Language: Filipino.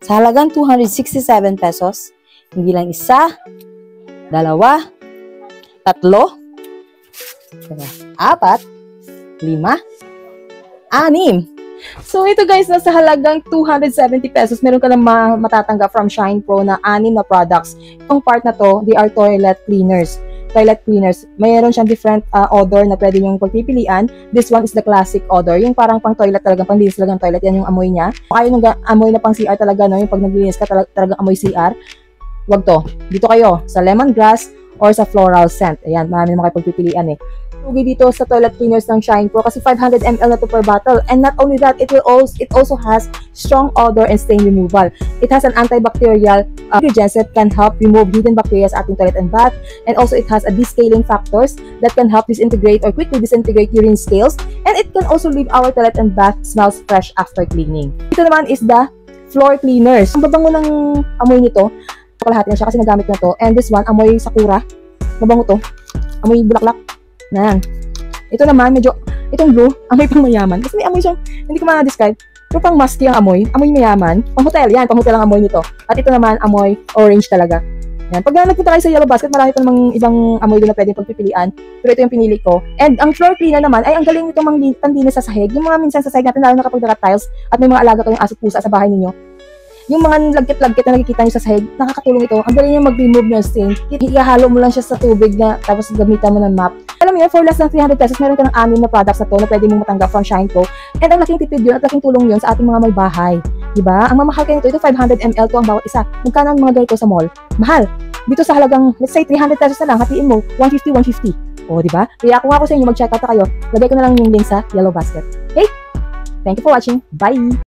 Sa halagang 267 pesos, hindi lang isa, dalawa, tatlo, apat, lima, anim. So, ito guys, nasa halagang 270 pesos, meron ka lang matatanggap from Shine Pro na 6 na products. Itong part na to, they are toilet cleaners. Mayroon siyang different odor na pwede niyong pagpipilian. This one is the classic odor. Yung parang pang toilet talaga, pang linis talagang toilet. Yan yung amoy niya. Kung ayaw nung amoy na pang CR talaga, no? Yung pag naglinis ka talagang amoy CR, wag to. Dito kayo, sa lemongrass or sa floral scent. Ayan, marami naman kayo pagpipilian eh. Lugi dito sa toilet cleaners ng Shine Pro kasi 500 ml na to per bottle. And not only that, it also has strong odor and stain removal. It has an antibacterial ingredients that can help remove hidden bacteria sa ating toilet and bath. And also it has a descaling factors that can help disintegrate or quickly disintegrate urine scales. And it can also leave our toilet and bath smells fresh after cleaning. Ito naman is the floor cleaners. Ang babango ng amoy nito, kalahati na siya kasi nagamit na to. And this one, amoy sakura. Mabango to. Amoy bulaklak. Yan. Ito naman, itong blue, amoy pang mayaman. Kasi may amoy siyang, hindi ko ma-describe. Pero pang musky ang amoy mayaman. Pang hotel, yan, pang hotel ang amoy nito. At ito naman, amoy orange talaga. Yan. Pag nagpunta kayo sa Yellow Basket, marami pa namang ibang amoy doon na pwedeng pagpipilian. Pero ito yung pinili ko. And ang floor cleaner naman, ay ang galing nito pandinis sa sahig. Yung mga minsan sa sahig natin, lalo na kapag naka-tiles, at may mga alaga kayong aso pusa sa bahay ninyo. Yung mga lagkit-lagkit na nakikita nyo sa sahig, nakakatulong ito. Ang galing niya mag-remove ng stain. Ihalo mo lang siya sa tubig na tapos gamitan mo ng mop. Alam mo yun, for less than 300 pesos, meron ka ng 6 na products na to na pwede mong matanggap from Shine Pro. And ang laking tipid yun at laking tulong yun sa ating mga may bahay. Diba? Ang mamahal kayo nito, ito 500 ml to ang bawat isa. Magkano ang mga ganito sa mall? Mahal. Dito sa halagang, let's say 300 pesos na lang, hatiin mo, 150. O, diba? Kaya kung ako sa inyo, mag-check out na kayo, lagay ko na lang yung link sa Yellow Basket. Okay? Thank you for watching. Bye!